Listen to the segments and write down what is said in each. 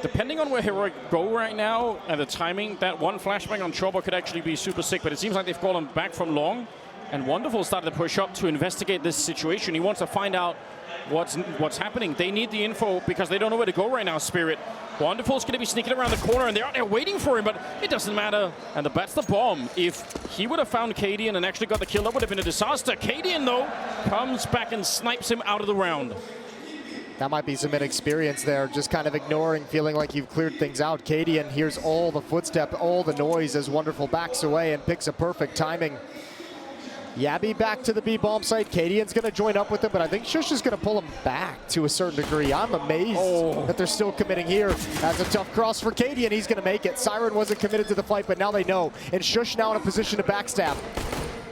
Depending on where Heroic go right now and the timing, that one flashbang on Chobo could actually be super sick, but it seems like they've called him back from long. And Wonderful started to push up to investigate this situation. He wants to find out what's happening. They need the info because they don't know where to go right now, Spirit. Wonderful's going to be sneaking around the corner, and they're out there waiting for him, but it doesn't matter. And that's the bomb. If he would have found Cadian and actually got the kill, that would have been a disaster. Cadian, though, comes back and snipes him out of the round. That might be some inexperience there, just kind of ignoring, feeling like you've cleared things out. Cadian hears all the footstep, all the noise as Wonderful backs away and picks a perfect timing. Yabby back to the B bomb site. Cadian's going to join up with him, but I think Shush is going to pull him back to a certain degree. I'm amazed that they're still committing here. That's a tough cross for Cadian. He's going to make it. Siren wasn't committed to the fight, but now they know. And Shush now in a position to backstab.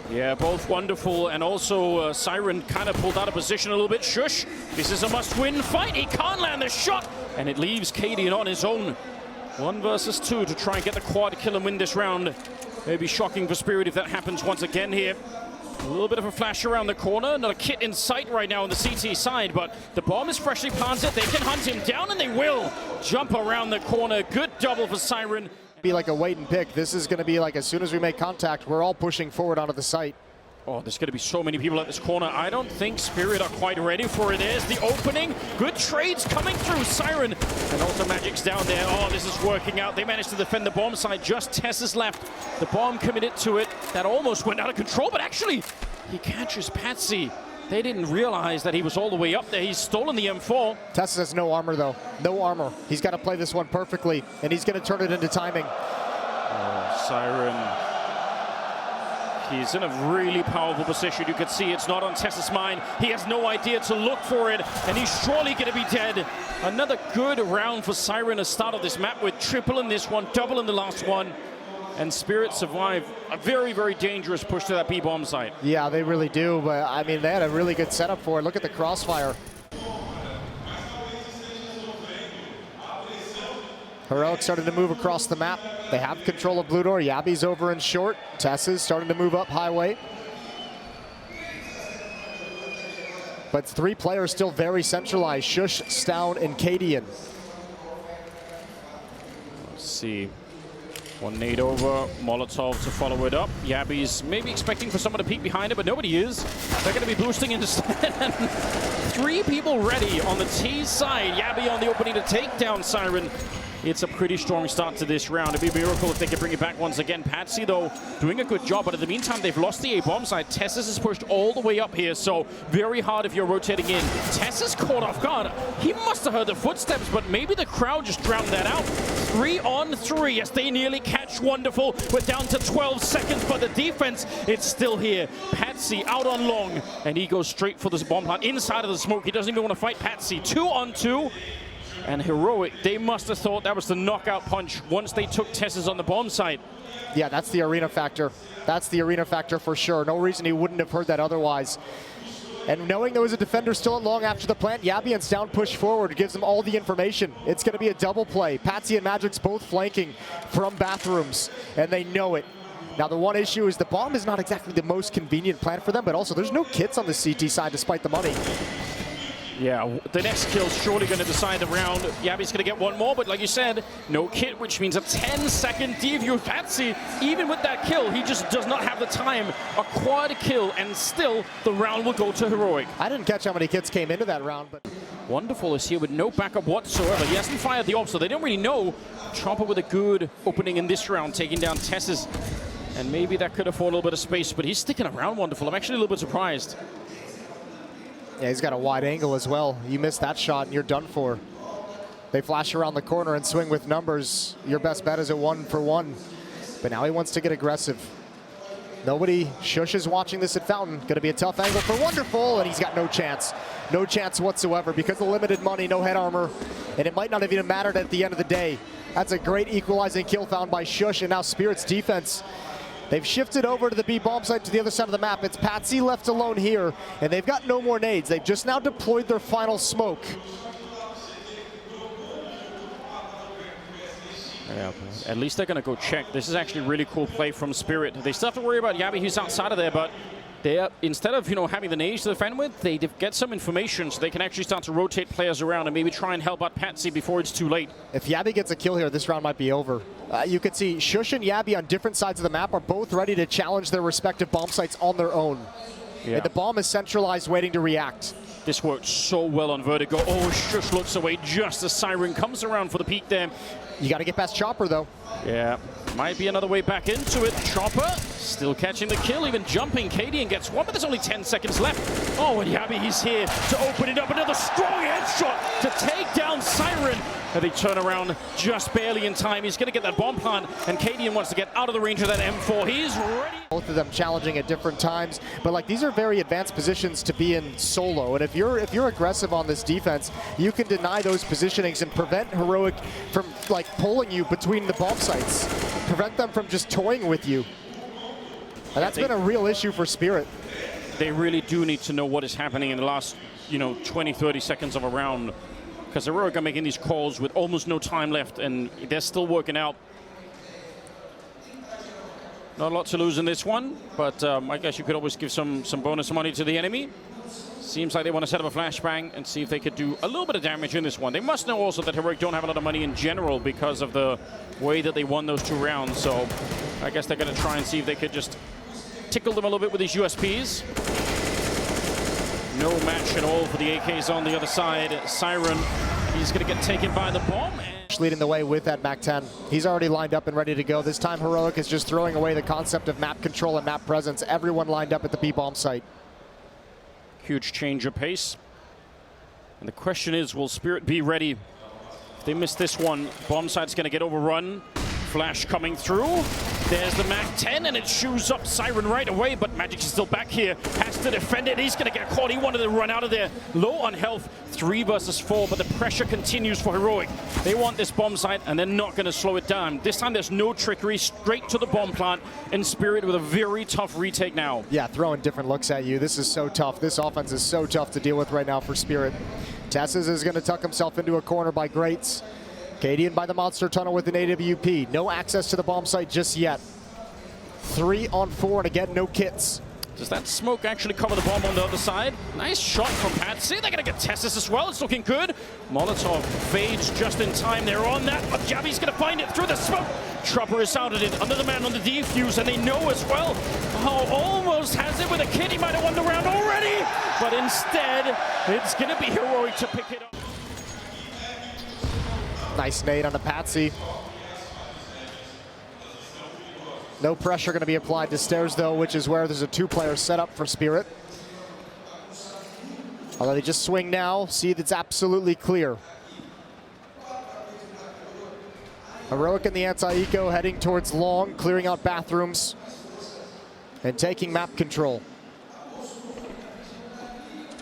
Yeah, both Wonderful and also Siren kind of pulled out of position a little bit. Shush, this is a must-win fight. He can't land the shot, and it leaves Cadian on his own. 1 versus 2 to try and get the quad kill and win this round. Maybe shocking for Spirit if that happens once again here. A little bit of a flash around the corner. Not a kit in sight right now on the CT side, but the bomb is freshly planted. They can hunt him down, and they will jump around the corner. Good double for Siren. Be like a wait and pick. This is going to be like as soon as we make contact, we're all pushing forward onto the site. Oh, there's going to be so many people at this corner. I don't think Spirit are quite ready for it. There's the opening. Good trades coming through. Siren and also Magic's down there. Oh, this is working out. They managed to defend the bomb side. Just Tess is left. The bomb committed to it. That almost went out of control, but actually he catches Patsy. They didn't realize that he was all the way up there. He's stolen the M4. Tess has no armor, though. No armor. He's got to play this one perfectly, and he's going to turn it into timing. Oh, Siren. He's in a really powerful position. You can see it's not on Tess's mind. He has no idea to look for it, and he's surely going to be dead. Another good round for Siren to start of this map with triple in this one, double in the last one. And Spirit survived a very, very dangerous push to that B-bomb site. Yeah, they really do. But I mean, they had a really good setup for it. Look at the crossfire. Heroic started to move across the map. They have control of Blue Door. Yabby's over in short. Tessa's starting to move up highway. But 3 players still very centralized. Shush, Stown, and Cadian. Let's see. One nade over, Molotov to follow it up. Yabby's maybe expecting for someone to peek behind it, but nobody is. They're going to be boosting instead. 3 people ready on the T side. Yabby on the opening to take down Siren. It's a pretty strong start to this round. It'd be a miracle if they could bring it back once again. Patsy, though, doing a good job, but in the meantime, they've lost the A-bomb side. Tessus is pushed all the way up here, so very hard if you're rotating in. Tessus caught off guard. He must have heard the footsteps, but maybe the crowd just drowned that out. 3 on 3 as they nearly catch Wonderful. We're down to 12 seconds, but the defense, it's still here. Patsy out on long, and he goes straight for this bomb plant inside of the smoke. He doesn't even want to fight Patsy. 2 on 2. And Heroic, they must have thought that was the knockout punch once they took Tess's on the bomb site. Yeah, that's the arena factor. That's the arena factor for sure. No reason he wouldn't have heard that otherwise. And knowing there was a defender still at long after the plant, Yabby and Stown push forward, gives them all the information. It's going to be a double play. Patsy and Magic's both flanking from bathrooms, and they know it. Now, the one issue is the bomb is not exactly the most convenient plant for them, but also there's no kits on the CT side despite the money. Yeah, the next kill's surely going to decide the round. Yabby's going to get one more, but like you said, no kit, which means a 10-second deview. Patsy, even with that kill, he just does not have the time. A quad kill, and still the round will go to Heroic. I didn't catch how many kits came into that round, but... Wonderful is here with no backup whatsoever. He hasn't fired the op, so they don't really know. Chomper with a good opening in this round, taking down Tess's. And maybe that could afford a little bit of space, but he's sticking around Wonderful. I'm actually a little bit surprised. Yeah, he's got a wide angle as well. You miss that shot and you're done for. They flash around the corner and swing with numbers. Your best bet is a 1-for-1. But now he wants to get aggressive. Nobody, Shush is watching this at Fountain. Gonna be a tough angle for Wonderful, and he's got no chance. No chance whatsoever because of limited money, no head armor. And it might not have even mattered at the end of the day. That's a great equalizing kill found by Shush, and now Spirit's defense. They've shifted over to the B-bomb site to the other side of the map. It's Patsy left alone here, and they've got no more nades. They've just now deployed their final smoke. Yeah, at least they're going to go check. This is actually a really cool play from Spirit. They still have to worry about Yabby, who's outside of there, but instead of having the nades to defend with, they get some information so they can actually start to rotate players around and maybe try and help out Patsy before it's too late. If Yabby gets a kill here, this round might be over. You can see Shush and Yabby on different sides of the map are both ready to challenge their respective bomb sites on their own. Yeah. And the bomb is centralized, waiting to react. This worked so well on Vertigo. Oh, Shush looks away just as Siren comes around for the peek there. You got to get past Chopper, though. Yeah, might be another way back into it. Chopper still catching the kill, even jumping. Cadian gets one, but there's only 10 seconds left. Oh, and Yabby, he's here to open it up. Another strong headshot to take down Siren. And they turn around just barely in time. He's going to get that bomb plant, and Cadian wants to get out of the range of that M4. He's ready. Both of them challenging at different times, but like these are very advanced positions to be in solo. And if you're aggressive on this defense, you can deny those positionings and prevent Heroic from like pulling you between the bomb sites. Prevent them from just toying with you. And that's been a real issue for Spirit. They really do need to know what is happening in the last, 20, 30 seconds of a round. Because Heroic are making these calls with almost no time left, and they're still working out. Not a lot to lose in this one, but I guess you could always give some bonus money to the enemy. Seems like they want to set up a flashbang and see if they could do a little bit of damage in this one. They must know also that Heroic don't have a lot of money in general because of the way that they won those 2 rounds. So I guess they're going to try and see if they could just tickle them a little bit with these USPs. No match at all for the AKs on the other side. Siren, he's going to get taken by the bomb. Leading the way with that MAC-10. He's already lined up and ready to go. This time Heroic is just throwing away the concept of map control and map presence. Everyone lined up at the B-bomb site. Huge change of pace. And the question is, will Spirit be ready? If they miss this one, bomb site's going to get overrun. Flash coming through. There's the MAC-10, and it shoes up Siren right away, but Magic is still back here. Has to defend it. He's going to get caught. He wanted to run out of there. Low on health. 3 versus 4, but the pressure continues for Heroic. They want this bomb site, and they're not going to slow it down. This time, there's no trickery. Straight to the bomb plant, and Spirit with a very tough retake now. Yeah, throwing different looks at you. This is so tough. This offense is so tough to deal with right now for Spirit. Tesses is going to tuck himself into a corner by Greats. Cadian by the monster tunnel with an AWP. No access to the bomb site just yet. 3 on 4, and again, no kits. Does that smoke actually cover the bomb on the other side? Nice shot from Patsy. They're going to get Tessis as well. It's looking good. Molotov fades just in time. They're on that, but Jabby's going to find it through the smoke. Chopper is out of it. Another man on the defuse, and they know as well. Oh, almost has it with a kid. He might have won the round already, but instead, it's going to be Heroic to pick it up. Nice nade on the Patsy. No pressure going to be applied to stairs, though, which is where there's a 2-player setup for Spirit. Although they just swing now, see that's absolutely clear. Heroic in the anti-eco heading towards long, clearing out bathrooms and taking map control.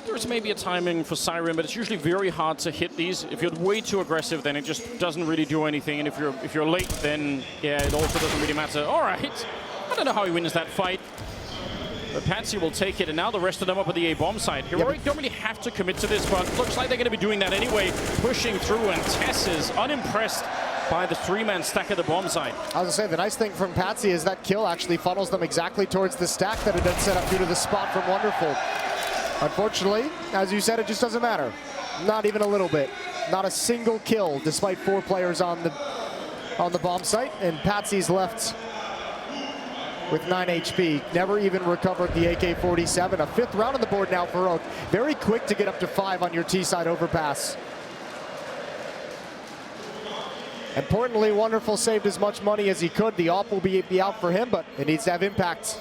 There's maybe a timing for Siren, but it's usually very hard to hit these. If you're way too aggressive, then it just doesn't really do anything. And if you're late, then yeah, it also doesn't really matter. All right, I don't know how he wins that fight, but Patsy will take it, and now the rest of them up at the A bomb site. Heroic don't really have to commit to this, but looks like they're going to be doing that anyway, pushing through. And Tess is unimpressed by the 3-man stack at the bomb site. I was going to say, the nice thing from Patsy is that kill actually funnels them exactly towards the stack that had been set up due to the spot from Wonderful. Unfortunately, as you said, it just doesn't matter. Not even a little bit. Not a single kill, despite 4 players on the bomb site, and Patsy's left with 9 HP. Never even recovered the AK-47. A 5th round on the board now for Oak. Very quick to get up to 5 on your T-side overpass. Importantly, Wonderful saved as much money as he could. The AWP will be out for him, but it needs to have impact.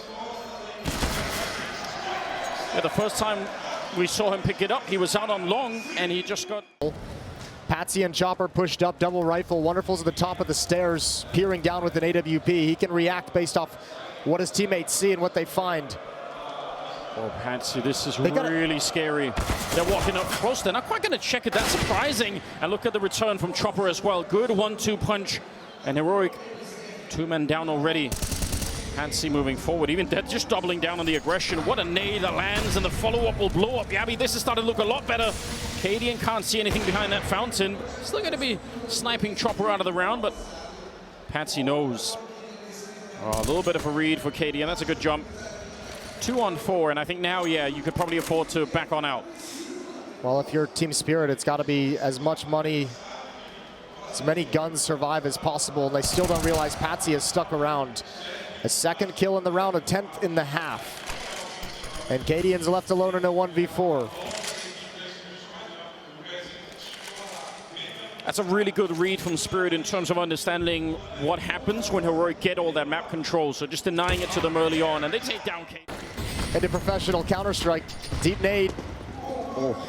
Yeah, the first time we saw him pick it up, he was out on long, and he just got... Patsy and Chopper pushed up, double rifle. Wonderful's at the top of the stairs, peering down with an AWP. He can react based off what his teammates see and what they find. Oh, Patsy, this is really scary. They're walking up close. They're not quite going to check it. That's surprising. And look at the return from Chopper as well. Good 1-2 punch. And Heroic, 2 men down already. Patsy moving forward, even they're just doubling down on the aggression. What a nade that lands, and the follow-up will blow up Yabby. This is starting to look a lot better. Cadian can't see anything behind that fountain. Still going to be sniping Chopper out of the round, but Patsy knows. Oh, a little bit of a read for Cadian. That's a good jump. 2 on 4, and I think now, yeah, you could probably afford to back on out. Well, if you're Team Spirit, it's got to be as much money, as many guns survive as possible, and they still don't realize Patsy is stuck around. A second kill in the round, a 10th in the half. And Cadian's left alone in a 1v4. That's a really good read from Spirit in terms of understanding what happens when Heroic get all that map control. So just denying it to them early on, and they take down Cadian. Into professional Counter-Strike, deep nade.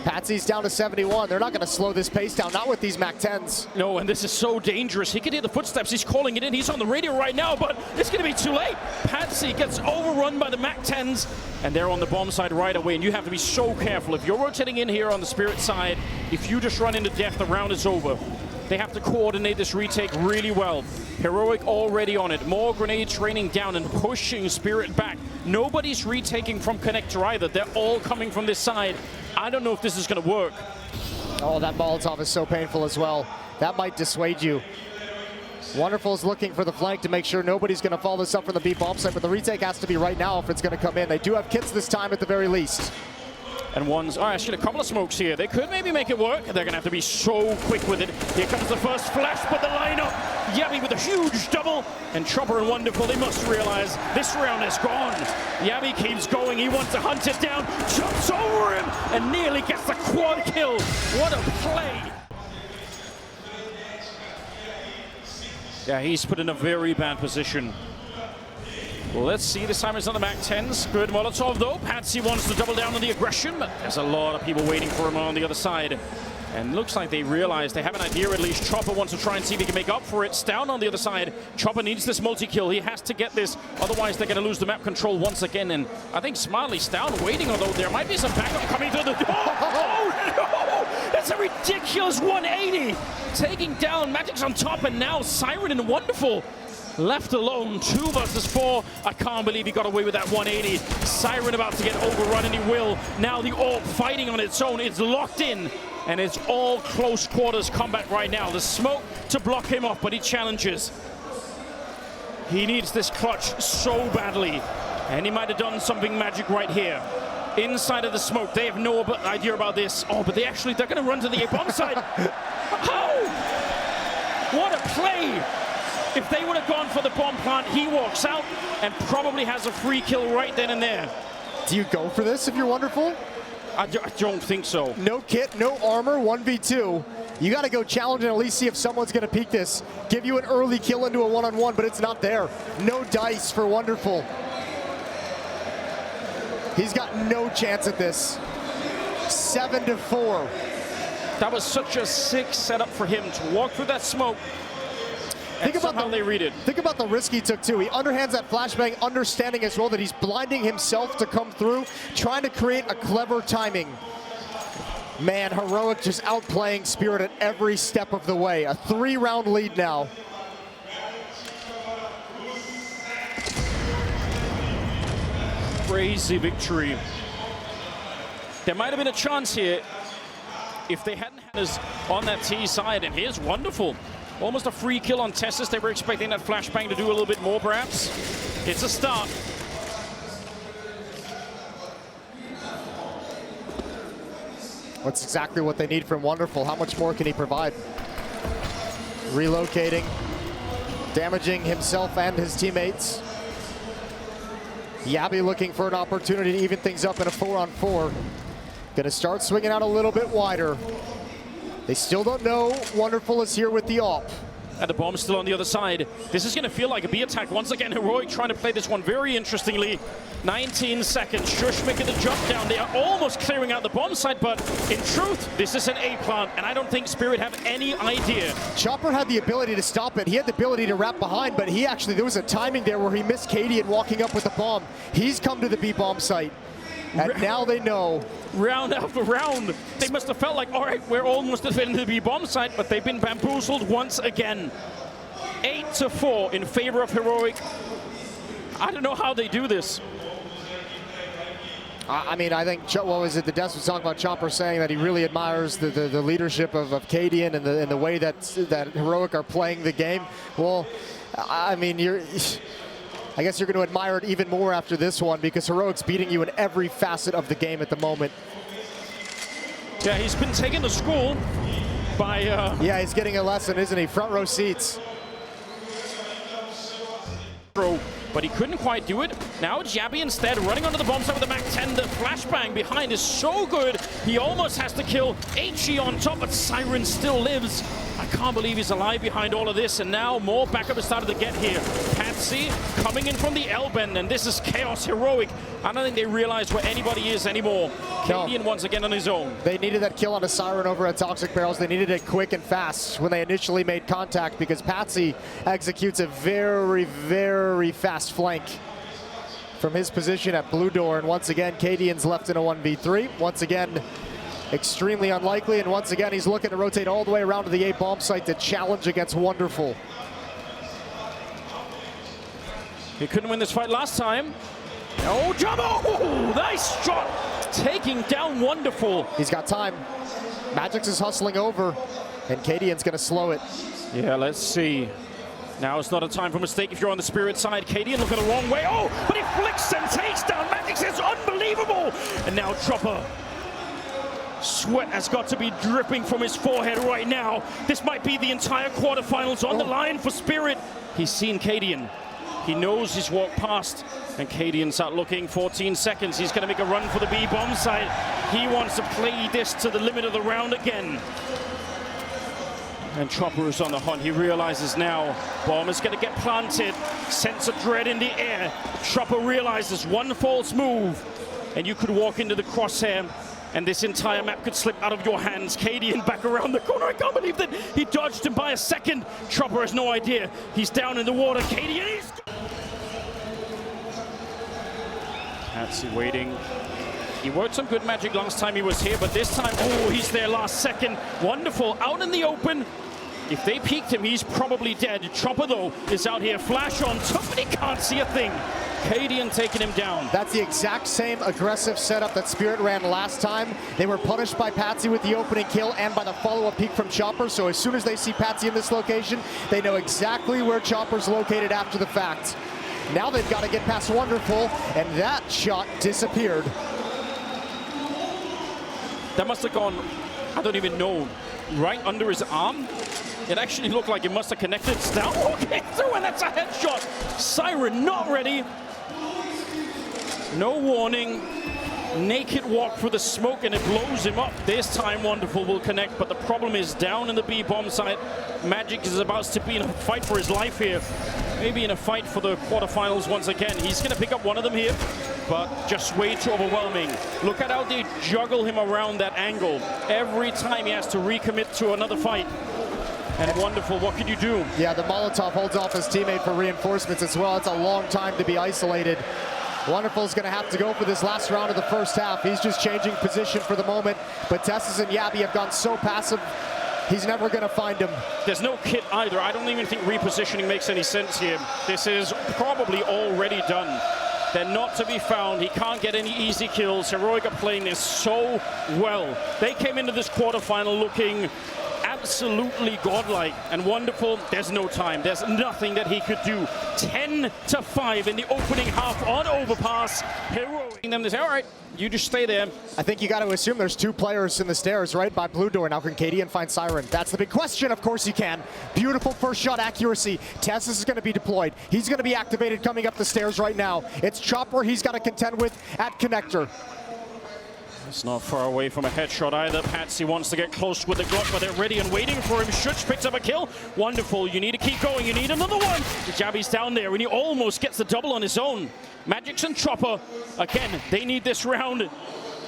Patsy's down to 71. They're not going to slow this pace down, not with these MAC-10s. No, and this is so dangerous. He can hear the footsteps. He's calling it in. He's on the radio right now, but it's going to be too late. Patsy gets overrun by the MAC-10s, and they're on the bomb side right away, and you have to be so careful. If you're rotating in here on the Spirit side, if you just run into death, the round is over. They have to coordinate this retake really well. Heroic already on it. More grenades raining down and pushing Spirit back. Nobody's retaking from connector either. They're all coming from this side. I don't know if this is going to work. Oh, that Molotov is so painful as well. That might dissuade you. Wonderful's looking for the flank to make sure nobody's going to follow this up from the B bomb site, but the retake has to be right now if it's going to come in. They do have kits this time at the very least. And one's, oh, actually a couple of smokes here. They could maybe make it work. They're going to have to be so quick with it. Here comes the first flash, but the lineup. Yabby with a huge double. And Chopper and Wonderful, they must realize this round is gone. Yabby keeps going. He wants to hunt it down. Jumps over him and nearly gets the quad kill. What a play. Yeah, he's put in a very bad position. Well, let's see. This time it's on the MAC-10s. Good Molotov, though. Patsy wants to double down on the aggression, but there's a lot of people waiting for him on the other side. And looks like they realize they have an idea at least. Chopper wants to try and see if he can make up for it. It's down on the other side. Chopper needs this multi-kill. He has to get this. Otherwise, they're going to lose the map control once again. And I think Smiley's down waiting, although there might be some backup coming through the door. Oh, no! That's a ridiculous 180. Taking down Magic's on top, and now Siren and Wonderful left alone. 2 versus 4. I can't believe he got away with that 180. Siren about to get overrun, and he will. Now the AWP fighting on its own. It's locked in, and it's all close quarters combat right now. The smoke to block him off, but he challenges. He needs this clutch so badly, and he might have done something magic right here. Inside of the smoke, they have no idea about this. Oh, but they're going to run to the A-bomb side. How? What a play! If they would have gone for the bomb plant, he walks out and probably has a free kill right then and there. Do you go for this if you're Wonderful? I don't think so. No kit, no armor, 1v2. You got to go challenge and at least see if someone's going to peek this. Give you an early kill into a one-on-one, but it's not there. No dice for Wonderful. He's got no chance at this. 7-4. That was such a sick setup for him to walk through that smoke. Think about how they read it. Think about the risk he took too. He underhands that flashbang, understanding as well that he's blinding himself to come through, trying to create a clever timing. Man, Heroic just outplaying Spirit at every step of the way. A 3-round lead now. Crazy victory. There might have been a chance here if they hadn't had us on that T side, and here's Wonderful. Almost a free kill on Tessus. They were expecting that flashbang to do a little bit more, perhaps. It's a start. That's exactly what they need from Wonderful. How much more can he provide? Relocating, damaging himself and his teammates. Yabby looking for an opportunity to even things up in a 4-on-4. Gonna start swinging out a little bit wider. They still don't know Wonderful is here with the AWP. And the bomb's still on the other side. This is going to feel like a B attack. Once again, Heroic trying to play this one very interestingly. 19 seconds. Shush making the jump down. They are almost clearing out the bomb site, but in truth, this is an A plant, and I don't think Spirit have any idea. Chopper had the ability to stop it. He had the ability to wrap behind, but there was a timing there where he missed Katie and walking up with the bomb. He's come to the B bomb site. And now they know. Round after round. They must have felt like, all right, we're almost at the end of the B-bomb site, but they've been bamboozled once again. 8-4 in favor of Heroic. I don't know how they do this. I mean, I think, what was it, the Des was talking about Chopper saying that he really admires the leadership of Cadian and the way that Heroic are playing the game. Well, I mean, I guess you're going to admire it even more after this one because Heroic's beating you in every facet of the game at the moment. Yeah, he's been taken to school by... Yeah, he's getting a lesson, isn't he? Front row seats. But he couldn't quite do it. Now Jabby instead running onto the bomb site with the Mac-10. The flashbang behind is so good. He almost has to kill HE on top, but Siren still lives. I can't believe he's alive behind all of this. And now more backup has started to get here. Patsy coming in from the L-bend, and this is Chaos Heroic. I don't think they realize where anybody is anymore. Cadian once again on his own. They needed that kill on a Siren over at Toxic Barrels. They needed it quick and fast when they initially made contact because Patsy executes a very, very fast flank from his position at Blue Door. And once again, Cadian's left in a 1v3. Once again, extremely unlikely. And once again, he's looking to rotate all the way around to the A bomb site to challenge against Wonderful. He couldn't win this fight last time. Oh, jump! Oh, nice shot! Taking down Wonderful. He's got time. Magix is hustling over, and Cadian's going to slow it. Yeah, let's see. Now it's not a time for mistake if you're on the Spirit side. Cadian looking the wrong way. Oh, but he flicks and takes down Magix. It's unbelievable. And now Chopper. Sweat has got to be dripping from his forehead right now. This might be the entire quarterfinals on the line for Spirit. He's seen Cadian. He knows he's walked past, and Cadian's out looking. 14 seconds. He's going to make a run for the B bomb site. He wants to play this to the limit of the round again. And Chopper is on the hunt. He realizes now bomb is going to get planted. Sense of dread in the air. Chopper realizes one false move, and you could walk into the crosshair, and this entire map could slip out of your hands. Cadian back around the corner. I can't believe that he dodged him by a second. Chopper has no idea. He's down in the water. Cadian is... Patsy waiting. He worked some good magic last time he was here, but this time, oh, he's there last second. Wonderful, out in the open. If they peeked him, he's probably dead. Chopper, though, is out here. Flash on top, but he can't see a thing. Cadian taking him down. That's the exact same aggressive setup that Spirit ran last time. They were punished by Patsy with the opening kill and by the follow-up peek from Chopper. So as soon as they see Patsy in this location, they know exactly where Chopper's located after the fact. Now they've got to get past Wonderful, and that shot disappeared. That must have gone, I don't even know, right under his arm. It actually looked like it must have connected. Now walking through, and that's a headshot. Siren not ready. No warning. Naked walk through the smoke, and it blows him up. This time Wonderful will connect, but the problem is down in the B bomb site. Magic is about to be in a fight for his life here. Maybe in a fight for the quarterfinals once again. He's going to pick up one of them here, but just way too overwhelming. Look at how they juggle him around that angle. Every time he has to recommit to another fight. And Wonderful, what can you do? Yeah, the Molotov holds off his teammate for reinforcements as well. It's a long time to be isolated. Wonderful's going to have to go for this last round of the first half. He's just changing position for the moment, but Tessus and Yabby have gone so passive, he's never going to find him. There's no kit either. I don't even think repositioning makes any sense here. This is probably already done. They're not to be found. He can't get any easy kills. Heroic are playing this so well. They came into this quarterfinal looking absolutely godlike, and Wonderful, there's no time. There's nothing that he could do. 10-5 in the opening half on Overpass. Heroic them to say, all right, you just stay there. I think you got to assume there's two players in the stairs, right, by Blue Door. Now can Cadian find Siren? That's the big question. Of course he can. Beautiful first shot accuracy. Tessus is going to be deployed. He's going to be activated coming up the stairs right now. It's Chopper he's got to contend with at connector. It's not far away from a headshot either. Patsy wants to get close with the Glock, but they're ready and waiting for him. Shuch picks up a kill. Wonderful. You need to keep going. You need another one. The Jabby's down there, and he almost gets the double on his own. Magix and Chopper, again, they need this round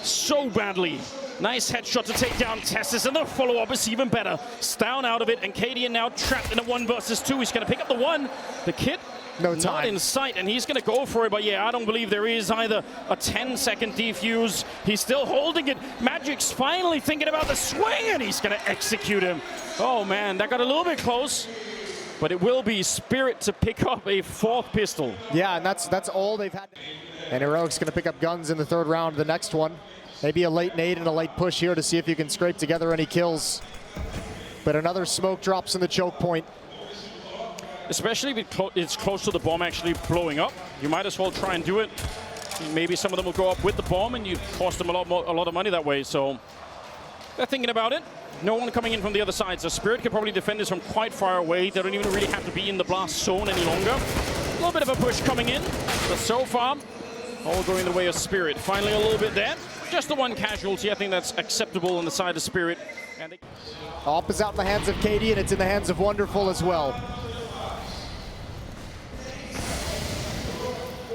so badly. Nice headshot to take down Tessus, and the follow-up is even better. Stown out of it, and Cadian now trapped in a 1 versus 2. He's going to pick up the one. The kit. No time. Not in sight, and he's going to go for it, but yeah, I don't believe there is either. A 10-second defuse. He's still holding it. Magic's finally thinking about the swing, and he's going to execute him. Oh, man, that got a little bit close, but it will be Spirit to pick up a 4th pistol. Yeah, and that's all they've had. And Heroic's going to pick up guns in the 3rd round of the next one. Maybe a late nade and a late push here to see if you can scrape together any kills. But another smoke drops in the choke point. especially if it's close to the bomb actually blowing up. You might as well try and do it. Maybe some of them will go up with the bomb, and you cost them a lot of money that way. So they're thinking about it. No one coming in from the other side, so Spirit could probably defend this from quite far away. They don't even really have to be in the blast zone any longer. A little bit of a push coming in, but so far, all going the way of Spirit. Finally, a little bit there. Just the one casualty. I think that's acceptable on the side of Spirit. And Op is out in the hands of KD, and it's in the hands of Wonderful as well.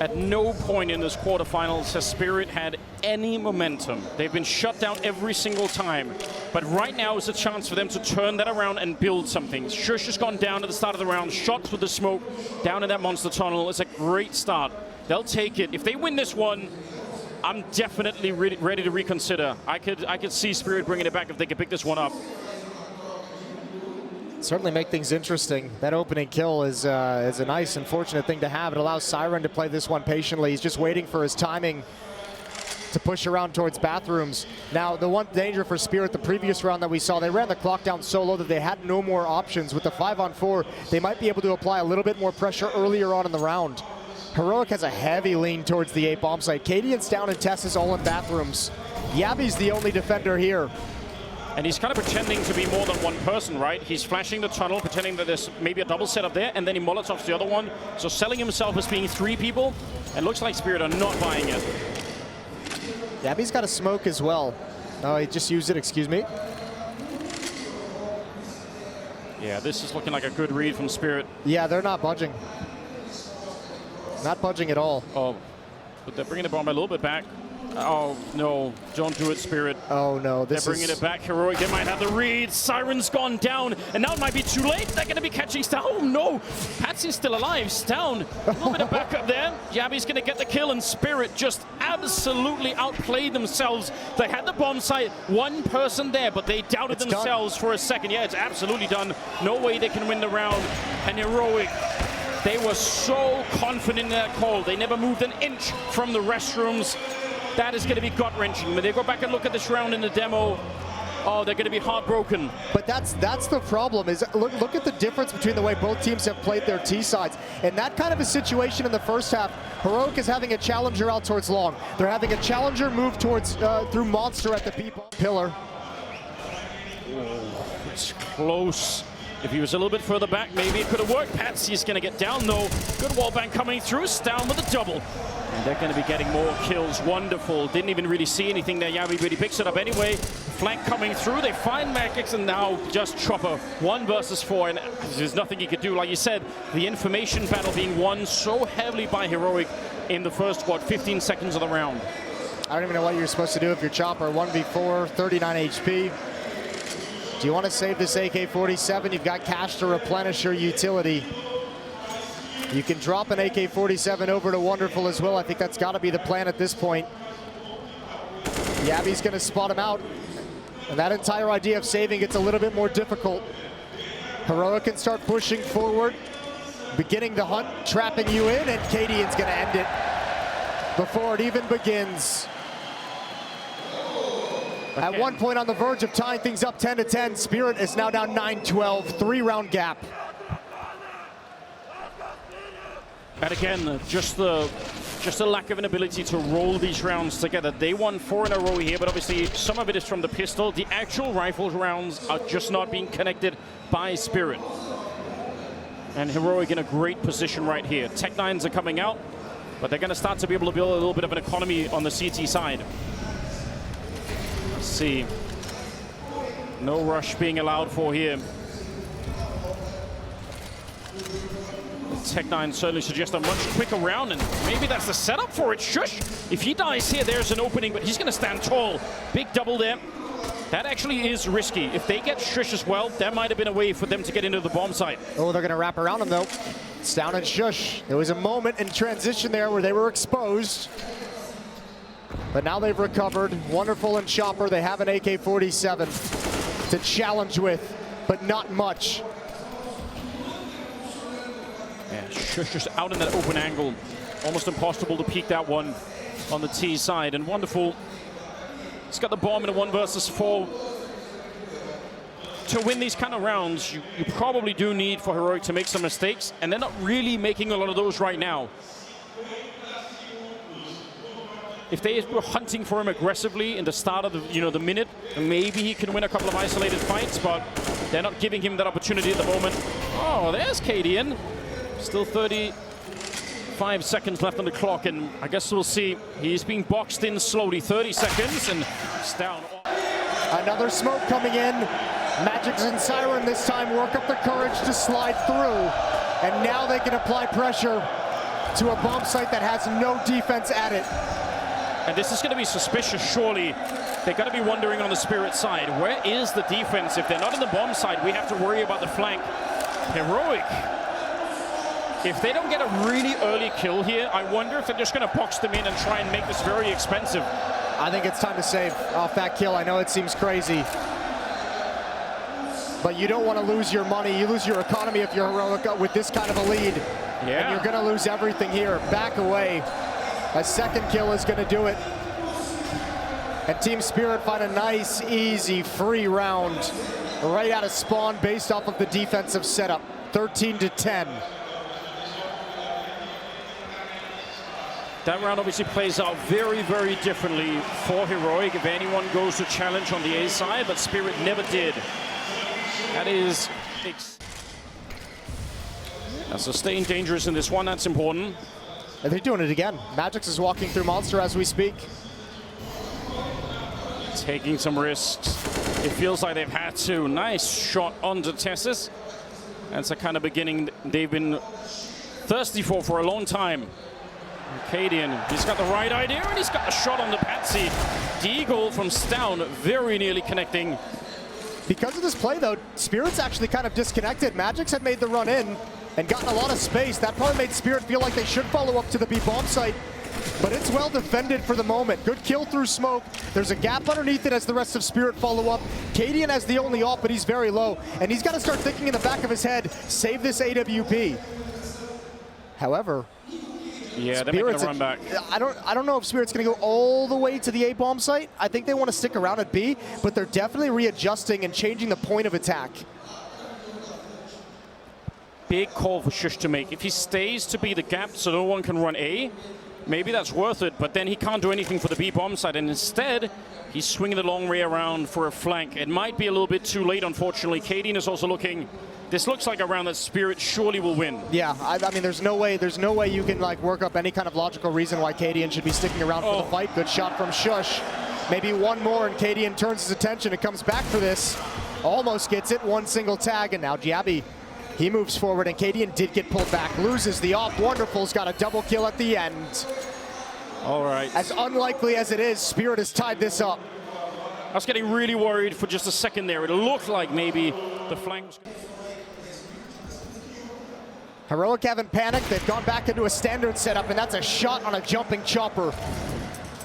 At no point in this quarterfinals has Spirit had any momentum. They've been shut down every single time. But right now is a chance for them to turn that around and build something. Shush has gone down at the start of the round, shot with the smoke down in that monster tunnel. It's a great start. They'll take it. If they win this one, I'm definitely ready to reconsider. I could see Spirit bringing it back if they could pick this one up. Certainly make things interesting. That opening kill is a nice and fortunate thing to have. It allows Siren to play this one patiently. He's just waiting for his timing to push around towards bathrooms. Now, the one danger for Spirit, the previous round that we saw, they ran the clock down so low that they had no more options. With the 5-on-4, they might be able to apply a little bit more pressure earlier on in the round. Heroic has a heavy lean towards the A bomb site. Cadian's down and Tess is all in bathrooms. Yabby's the only defender here. And he's kind of pretending to be more than one person, right? He's flashing the tunnel, pretending that there's maybe a double setup there, and then he molotovs the other one. So selling himself as being 3 people, and looks like Spirit are not buying it. Yabby's got a smoke as well. Oh, he just used it, excuse me. Yeah, this is looking like a good read from Spirit. Yeah, they're not budging. Not budging at all. Oh, but they're bringing the bomb a little bit back. Oh, no. Don't do it, Spirit. Oh, no. They're bringing it back. Heroic, they might have the read. Siren's gone down, and now it might be too late. They're going to be catching Stan. Oh, no. Patsy's still alive. Stan, a little bit of backup there. Yabby's going to get the kill, and Spirit just absolutely outplayed themselves. They had the bomb site, one person there, but they doubted themselves for a second. Yeah, it's absolutely done. No way they can win the round. And Heroic, they were so confident in that call. They never moved an inch from the restrooms. That is going to be gut-wrenching. When they go back and look at this round in the demo, oh, they're going to be heartbroken. But that's the problem, is look at the difference between the way both teams have played their T-sides. In that kind of a situation in the first half, Heroic is having a challenger out towards long. They're having a challenger move towards through Monster at the pillar. Oh, it's close. If he was a little bit further back, maybe it could have worked. Patsy's going to get down, though. Good wallbang coming through. Down with a double. And they're going to be getting more kills. Wonderful. Didn't even really see anything there. Yabby really picks it up anyway. Flank coming through. They find Magix, and now just Chopper. 1 versus 4, and there's nothing he could do. Like you said, the information battle being won so heavily by Heroic in the first, 15 seconds of the round. I don't even know what you're supposed to do if you're Chopper. 1v4, 39 HP. Do you want to save this AK-47? You've got cash to replenish your utility. You can drop an AK-47 over to Wonderful as well. I think that's got to be the plan at this point. Yabby's going to spot him out. And that entire idea of saving gets a little bit more difficult. Heroic can start pushing forward, beginning the hunt, trapping you in, and Cadian's going to end it before it even begins. At one point on the verge of tying things up 10-10, Spirit is now down 9-12, 3-round gap. And again, just the lack of an ability to roll these rounds together. They won 4 in a row here, but obviously some of it is from the pistol. The actual rifle rounds are just not being connected by Spirit. And Heroic in a great position right here. Tech-9s are coming out, but they're going to start to be able to build a little bit of an economy on the CT side. Let's see. No rush being allowed for here. Tech-9 certainly suggests a much quicker round, and maybe that's the setup for it. Shush! If he dies here, there's an opening, but he's going to stand tall. Big double there. That actually is risky. If they get Shush as well, that might have been a way for them to get into the bomb site. Oh, they're going to wrap around him, though. It's down and Shush. There was a moment in transition there where they were exposed. But now they've recovered. Wonderful and Chopper, they have an AK-47 to challenge with, but not much. Yeah, Shush just out in that open angle. Almost impossible to peek that one on the T side. And Wonderful, he's got the bomb in a 1 versus 4. to win these kind of rounds, you probably do need for Heroic to make some mistakes, and they're not really making a lot of those right now. If they were hunting for him aggressively in the start of the minute, maybe he can win a couple of isolated fights, but they're not giving him that opportunity at the moment. Oh, there's Cadian. Still 35 seconds left on the clock, and I guess we'll see. He's being boxed in slowly. 30 seconds, and it's down. Another smoke coming in. Magic's and Siren this time work up the courage to slide through, and now they can apply pressure to a bomb site that has no defense at it. And this is going to be suspicious, surely. They're going to be wondering on the Spirit side, where is the defense? If they're not on the bomb side, we have to worry about the flank. Heroic. If they don't get a really early kill here, I wonder if they're just going to box them in and try and make this very expensive. I think it's time to save off that kill. I know it seems crazy, but you don't want to lose your money. You lose your economy if you're Heroic with this kind of a lead. Yeah. And you're going to lose everything here. Back away. A second kill is going to do it. And Team Spirit find a nice, easy, free round right out of spawn based off of the defensive setup. 13-10. That round obviously plays out very, very differently for Heroic if anyone goes to challenge on the A side, but Spirit never did. That is... So staying dangerous in this one, that's important. And they're doing it again. Magix is walking through Monster as we speak. Taking some risks. It feels like they've had to. Nice shot onto Tessus. That's a kind of beginning they've been thirsty for a long time. Cadian, he's got the right idea, and he's got a shot on the Patsy. Deagle from Stown, very nearly connecting. Because of this play, though, Spirit's actually kind of disconnected. Magix had made the run in and gotten a lot of space. That probably made Spirit feel like they should follow up to the B bomb site, but it's well defended for the moment. Good kill through smoke. There's a gap underneath it as the rest of Spirit follow up. Cadian has the only ult, but he's very low, and he's got to start thinking in the back of his head, save this AWP. However, yeah, they're making a run back. I don't know if Spirit's going to go all the way to the A bomb site. I think they want to stick around at B, but they're definitely readjusting and changing the point of attack. Big call for Shush to make. If he stays to be the gap so no one can run A, maybe that's worth it, but then he can't do anything for the B bomb side, and instead he's swinging the long way around for a flank. It might be a little bit too late, unfortunately. Cadian is also looking... This looks like a round that Spirit surely will win. Yeah, I mean, there's no way you can like work up any kind of logical reason why Cadian should be sticking around for the fight. Good shot from Shush. Maybe one more and Cadian turns his attention and comes back for this. Almost gets it, one single tag, and now Jabby, he moves forward, and Cadian did get pulled back. Loses the off. Wonderful's got a double kill at the end. All right. As unlikely as it is, Spirit has tied this up. I was getting really worried for just a second there. It looked like maybe the flank was... Heroic haven't panicked. They've gone back into a standard setup, and that's a shot on a jumping chopper.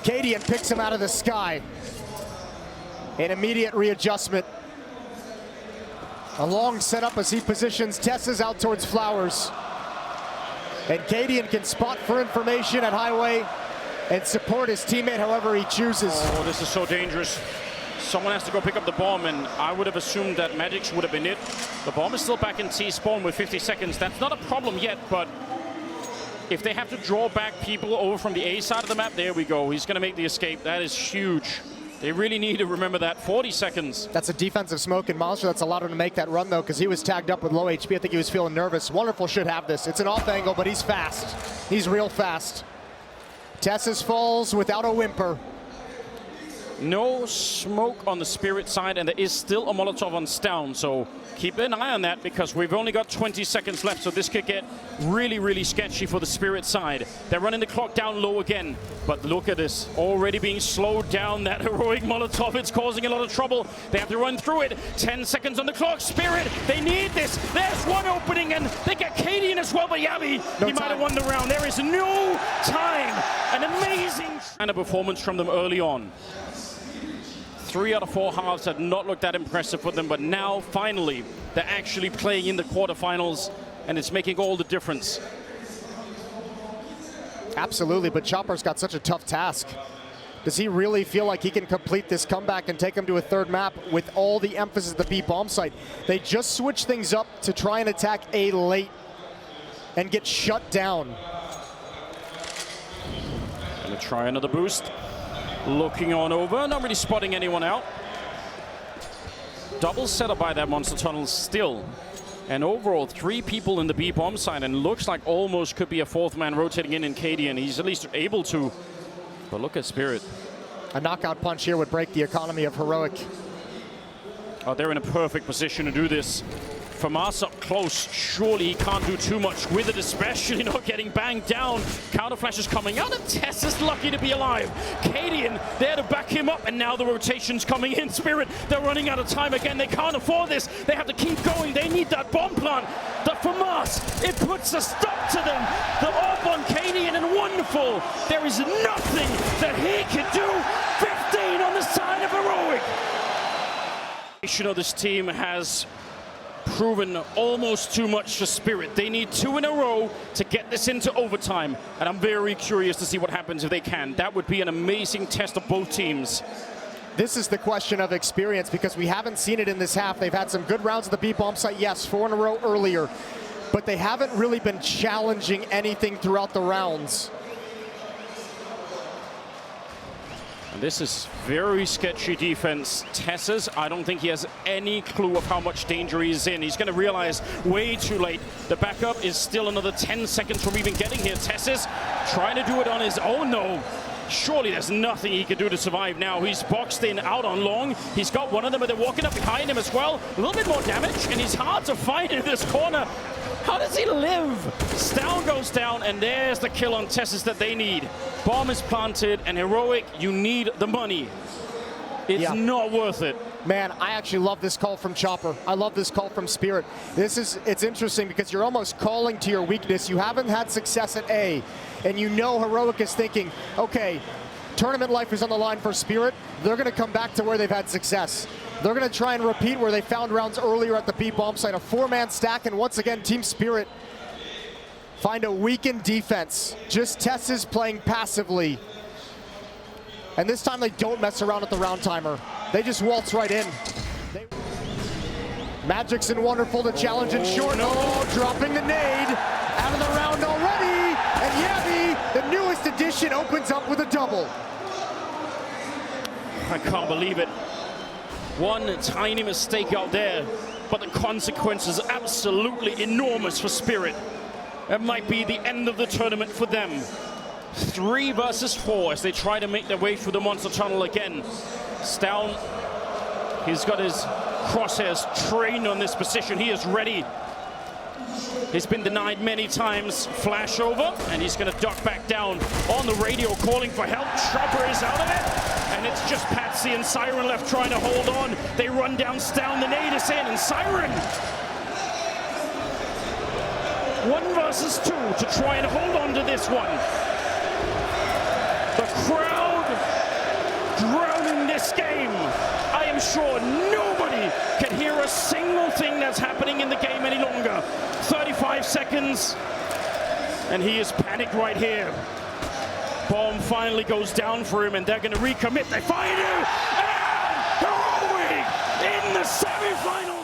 Cadian picks him out of the sky. An immediate readjustment. A long setup as he positions Tessa's out towards Flowers. And Cadian can spot for information at Highway and support his teammate however he chooses. Oh, this is so dangerous. Someone has to go pick up the bomb, and I would have assumed that Magix would have been it. The bomb is still back in T-spawn with 50 seconds. That's not a problem yet, but if they have to draw back people over from the A side of the map, there we go. He's going to make the escape. That is huge. They really need to remember that. 40 seconds. That's a defensive smoke, and Monster that's allowed him to make that run, though, because he was tagged up with low HP. I think he was feeling nervous. Wonderful should have this. It's an off angle, but he's fast. He's real fast. Tessus falls without a whimper. No smoke on the Spirit side, and there is still a Molotov on Stown, so keep an eye on that because we've only got 20 seconds left, so this could get really, really sketchy for the Spirit side. They're running the clock down low again, but look at this, already being slowed down. That heroic Molotov, it's causing a lot of trouble. They have to run through it. 10 seconds on the clock. Spirit, they need this. There's one opening, and they get Cadian as well, but Yabby, he might have won the round. There is no time. An amazing kind of performance from them early on. 3 out of 4 halves had not looked that impressive for them, but now, finally, they're actually playing in the quarterfinals, and it's making all the difference. Absolutely, but Chopper's got such a tough task. Does he really feel like he can complete this comeback and take him to a third map with all the emphasis at the B bomb site? They just switched things up to try and attack A late and get shut down. Gonna try another boost. Looking on over, not really spotting anyone out. Double setup by that monster tunnel still. And overall, 3 people in the B bomb side, and looks like almost could be a 4th man rotating in KD, and he's at least able to. But look at Spirit. A knockout punch here would break the economy of Heroic. Oh, they're in a perfect position to do this. FaMAS up close, surely he can't do too much with it, especially not getting banged down. Counter flash is coming out, and Tess is lucky to be alive. Cadian there to back him up, and now the rotation's coming in. Spirit, they're running out of time again. They can't afford this. They have to keep going. They need that bomb plant. The FaMAS, it puts a stop to them. The AWP on Cadian, and wonderful. There is nothing that he can do. 15 on the side of Heroic. This team has proven almost too much for Spirit. They need 2 in a row to get this into overtime, and I'm very curious to see what happens if they can. That would be an amazing test of both teams. This is the question of experience, because we haven't seen it in this half. They've had some good rounds at the B bomb site, yes, 4 in a row earlier, but they haven't really been challenging anything throughout the rounds. And this is very sketchy defense. Tess's, I don't think he has any clue of how much danger he's in. He's going to realize way too late. The backup is still another 10 seconds from even getting here. Tess's trying to do it on his own, though. Surely there's nothing he can do to survive now. He's boxed in out on long. He's got one of them, but they're walking up behind him as well. A little bit more damage, and he's hard to find in this corner. How does he live? Stown goes down, and there's the kill on Tess's that they need. Bomb is planted, and Heroic, you need the money. It's not worth it. Man, I actually love this call from Chopper. I love this call from Spirit. It's interesting because you're almost calling to your weakness. You haven't had success at A, and you know Heroic is thinking, okay, tournament life is on the line for Spirit. They're going to come back to where they've had success. They're going to try and repeat where they found rounds earlier at the B bomb site. A 4-man stack, and once again, Team Spirit find a weakened defense. Just Tess's playing passively. And this time they don't mess around at the round timer. They just waltz right in. Magic's and Wonderful to challenge in short. Oh, dropping the nade. Out of the round already. And Yavi, the newest addition, opens up with a double. I can't believe it. One tiny mistake out there, but the consequences are absolutely enormous for Spirit. It might be the end of the tournament for them. 3 versus 4 as they try to make their way through the monster tunnel again. Stown, he's got his crosshairs trained on this position. He is ready. He's been denied many times. Flash over, and he's going to duck back down on the radio, calling for help. Chopper is out of it, and it's just Patsy and Siren left trying to hold on. They run down Stown, the nade is in, and Siren 1 versus 2 to try and hold on to this one. The crowd drowning this game. I am sure nobody can hear a single thing that's happening in the game any longer. 35 seconds, and he is panicked right here. Bomb finally goes down for him, and they're going to recommit. They find him, and Heroic in the semifinal.